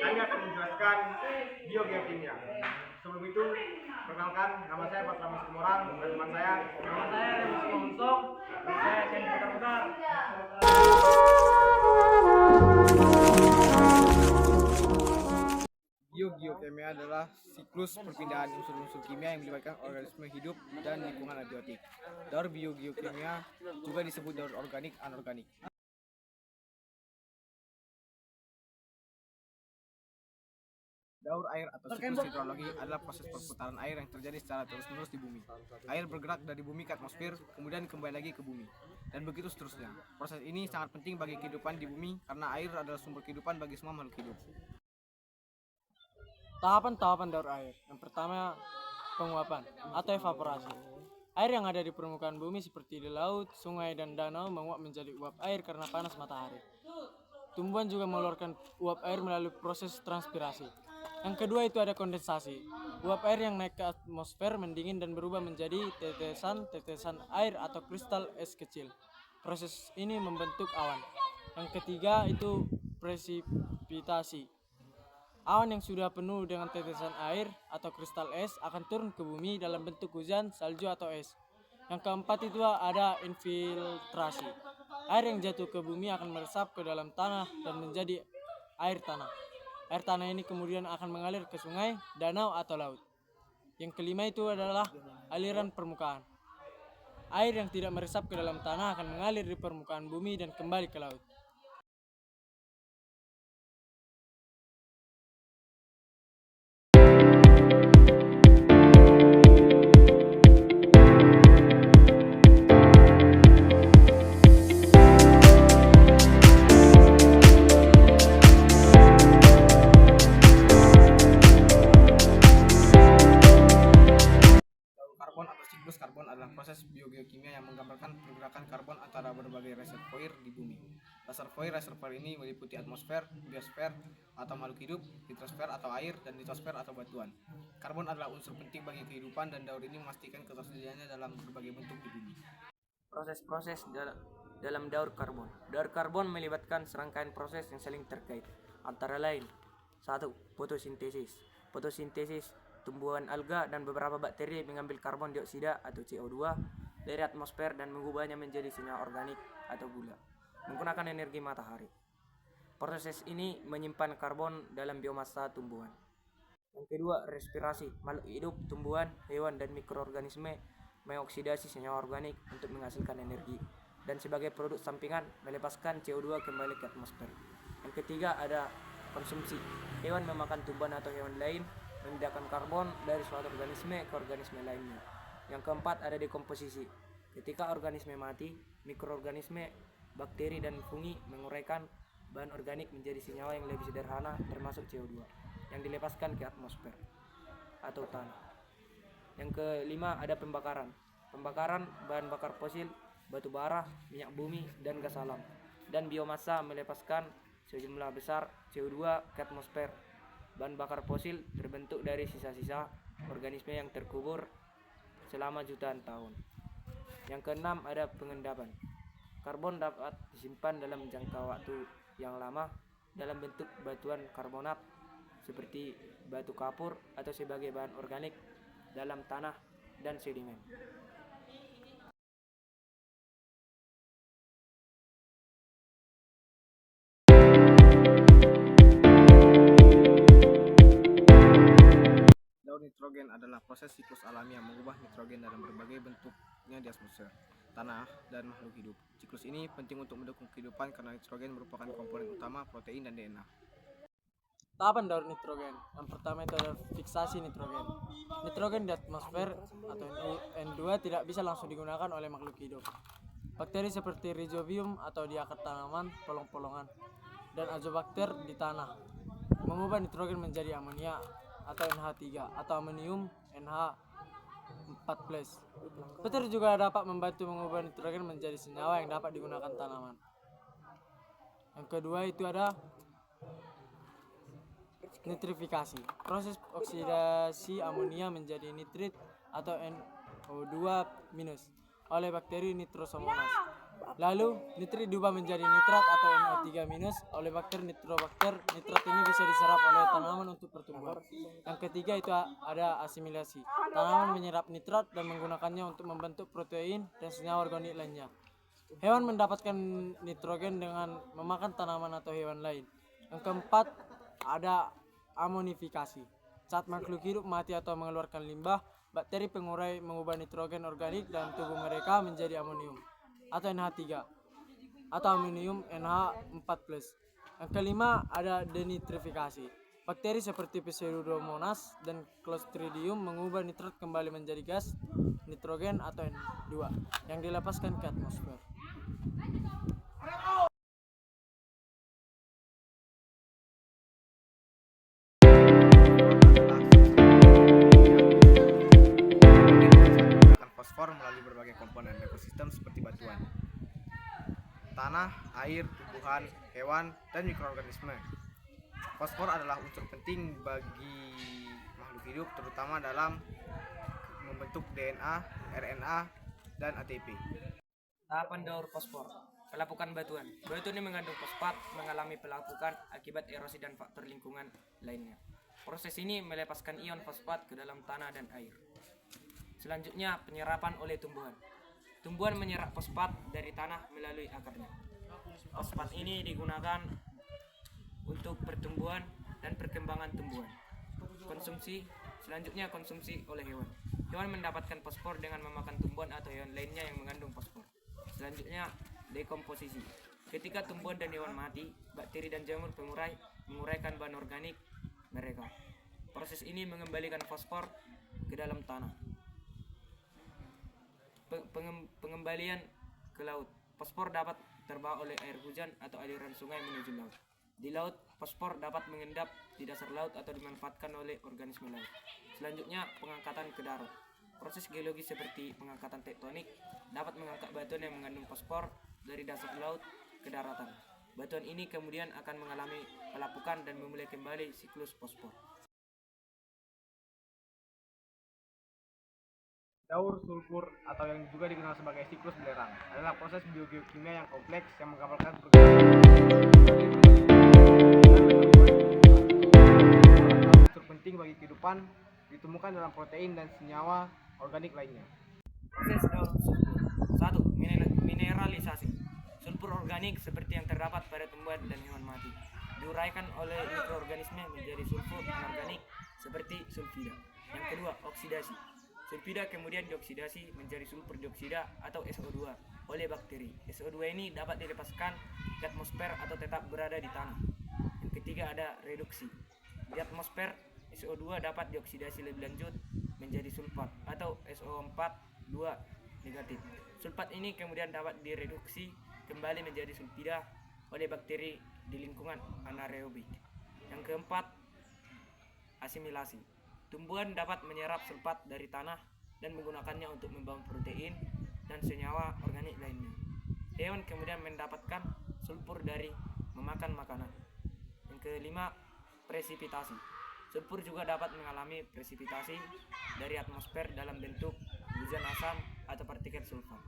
kami akan menjelaskan biogeokimia. Sebelum itu, perkenalkan, nama saya Patra Mas Kumorang dan teman saya. Nama saya Remus Monsong, dan saya Ken Putar-Putar. Biogeokimia adalah siklus perpindahan unsur-unsur kimia yang melibatkan organisme hidup dan lingkungan abiotik. Daur biogeokimia juga disebut daur organik anorganik. Daur air atau siklus hidrologi adalah proses perputaran air yang terjadi secara terus-menerus di bumi. Air bergerak dari bumi ke atmosfer, kemudian kembali lagi ke bumi, dan begitu seterusnya. Proses ini sangat penting bagi kehidupan di bumi karena air adalah sumber kehidupan bagi semua makhluk hidup. Tahapan-tahapan daur air. Yang pertama, penguapan atau evaporasi. Air yang ada di permukaan bumi seperti di laut, sungai, dan danau menguap menjadi uap air karena panas matahari. Tumbuhan juga mengeluarkan uap air melalui proses transpirasi. Yang kedua itu ada kondensasi. Uap air yang naik ke atmosfer mendingin dan berubah menjadi tetesan-tetesan air atau kristal es kecil. Proses ini membentuk awan. Yang ketiga itu presipitasi. Awan yang sudah penuh dengan tetesan air atau kristal es akan turun ke bumi dalam bentuk hujan, salju atau es. Yang keempat itu ada infiltrasi. Air yang jatuh ke bumi akan meresap ke dalam tanah dan menjadi air tanah. Air tanah ini kemudian akan mengalir ke sungai, danau atau laut. Yang kelima itu adalah aliran permukaan. Air yang tidak meresap ke dalam tanah akan mengalir di permukaan bumi dan kembali ke laut. Daur karbon atau siklus karbon adalah proses biogeokimia yang menggambarkan pergerakan karbon antara berbagai reservoir di bumi. Reservoir ini meliputi atmosfer, biosfer atau makhluk hidup, hidrosfer atau air, dan litosfer atau batuan. Karbon adalah unsur penting bagi kehidupan dan daur ini memastikan ketersediaannya dalam berbagai bentuk di bumi. Proses-proses dalam daur karbon. Daur karbon melibatkan serangkaian proses yang saling terkait, antara lain 1. Fotosintesis. Fotosintesis, tumbuhan alga dan beberapa bakteri mengambil karbon dioksida atau CO2 dari atmosfer dan mengubahnya menjadi senyawa organik atau gula menggunakan energi matahari. Proses ini menyimpan karbon dalam biomassa tumbuhan. Yang kedua, respirasi. Makhluk hidup, tumbuhan, hewan, dan mikroorganisme mengoksidasi senyawa organik untuk menghasilkan energi dan sebagai produk sampingan melepaskan CO2 kembali ke atmosfer. Yang ketiga ada konsumsi. Hewan memakan tumbuhan atau hewan lain memindahkan karbon dari suatu organisme ke organisme lainnya. Yang keempat ada dekomposisi. Ketika organisme mati, mikroorganisme, bakteri, dan fungi menguraikan bahan organik menjadi senyawa yang lebih sederhana termasuk CO2 yang dilepaskan ke atmosfer atau tanah. Yang kelima ada pembakaran. Pembakaran bahan bakar fosil, batu bara, minyak bumi, dan gas alam. Dan biomassa melepaskan sejumlah besar CO2 ke atmosfer. Bahan bakar fosil terbentuk dari sisa-sisa organisme yang terkubur selama jutaan tahun. Yang keenam ada pengendapan. Karbon dapat disimpan dalam jangka waktu yang lama dalam bentuk batuan karbonat seperti batu kapur atau sebagai bahan organik dalam tanah dan sedimen. Daur nitrogen adalah proses siklus alami yang mengubah nitrogen dalam berbagai bentuknya di atmosfer, tanah, dan makhluk hidup. Siklus ini penting untuk mendukung kehidupan karena nitrogen merupakan komponen utama protein dan DNA. Tahapan daur nitrogen. Yang pertama itu ada fiksasi nitrogen. Nitrogen di atmosfer atau N2 tidak bisa langsung digunakan oleh makhluk hidup. Bakteri seperti rhizobium atau di akar tanaman, polong-polongan, dan azobakter di tanah mengubah nitrogen menjadi amonia atau NH3 atau amonium NH4+. Petir juga dapat membantu mengubah nitrogen menjadi senyawa yang dapat digunakan tanaman. Yang kedua itu ada nitrifikasi. Proses oksidasi amonia menjadi nitrit atau NO2- oleh bakteri Nitrosomonas. Lalu, nitrit diubah menjadi nitrat atau NO3- oleh bakteri nitrobakter. Nitrat ini bisa diserap oleh tanaman untuk pertumbuhan. Yang ketiga itu ada asimilasi. Tanaman menyerap nitrat dan menggunakannya untuk membentuk protein dan senyawa organik lainnya. Hewan mendapatkan nitrogen dengan memakan tanaman atau hewan lain. Yang keempat ada amonifikasi. Saat makhluk hidup mati atau mengeluarkan limbah, bakteri pengurai mengubah nitrogen organik dalam tubuh mereka menjadi amonium atau NH3 atau amonium NH4+. Yang kelima ada denitrifikasi. Bakteri seperti Pseudomonas dan Clostridium mengubah nitrat kembali menjadi gas nitrogen atau N2 yang dilepaskan ke atmosfer. Menggunakan fosfor melalui berbagai komponen ekosistem seperti batuan, tanah, air, tumbuhan, hewan, dan mikroorganisme. Fosfor adalah unsur penting bagi makhluk hidup, terutama dalam membentuk DNA, RNA, dan ATP. Tahapan daur fosfor. Pelapukan batuan. Batuan ini mengandung fosfat mengalami pelapukan akibat erosi dan faktor lingkungan lainnya. Proses ini melepaskan ion fosfat ke dalam tanah dan air. Selanjutnya, penyerapan oleh tumbuhan. Tumbuhan menyerap fosfat dari tanah melalui akarnya. Fosfat ini digunakan untuk pertumbuhan dan perkembangan tumbuhan. Konsumsi. Selanjutnya, konsumsi oleh hewan. Hewan mendapatkan fosfor dengan memakan tumbuhan atau hewan lainnya yang mengandung fosfor. Selanjutnya, dekomposisi. Ketika tumbuhan dan hewan mati, bakteri dan jamur pengurai menguraikan bahan organik mereka. Proses ini mengembalikan fosfor ke dalam tanah. Pengembalian ke laut. Fosfor dapat terbawa oleh air hujan atau aliran sungai menuju laut. Di laut, fosfor dapat mengendap di dasar laut atau dimanfaatkan oleh organisme laut. Selanjutnya, pengangkatan ke darat. Proses geologis seperti pengangkatan tektonik dapat mengangkat batuan yang mengandung fosfor dari dasar laut ke daratan. Batuan ini kemudian akan mengalami pelapukan dan memulai kembali siklus fosfor. Daur sulfur atau yang juga dikenal sebagai siklus belerang adalah proses biogeokimia yang kompleks yang menggambarkan unsur penting bagi kehidupan ditemukan dalam protein dan senyawa organik lainnya. Proses daur sulfur. 1. Mineralisasi. Sulfur organik seperti yang terdapat pada tumbuhan dan hewan mati diuraikan oleh mikroorganisme menjadi sulfur anorganik seperti sulfida. Yang kedua, oksidasi. Sulfida kemudian dioksidasi menjadi sulfur dioksida atau SO2 oleh bakteri. SO2 ini dapat dilepaskan ke atmosfer atau tetap berada di tanah. Yang ketiga ada reduksi. Di atmosfer, SO2 dapat dioksidasi lebih lanjut menjadi sulfat atau SO4 2 negatif. Sulfat ini kemudian dapat direduksi kembali menjadi sulfida oleh bakteri di lingkungan anaerobik. Yang keempat, asimilasi. Tumbuhan dapat menyerap sulfat dari tanah dan menggunakannya untuk membangun protein dan senyawa organik lainnya. Hewan kemudian mendapatkan sulfur dari memakan makanan. Yang kelima, presipitasi. Sulfur juga dapat mengalami presipitasi dari atmosfer dalam bentuk hujan asam atau partikel sulfat.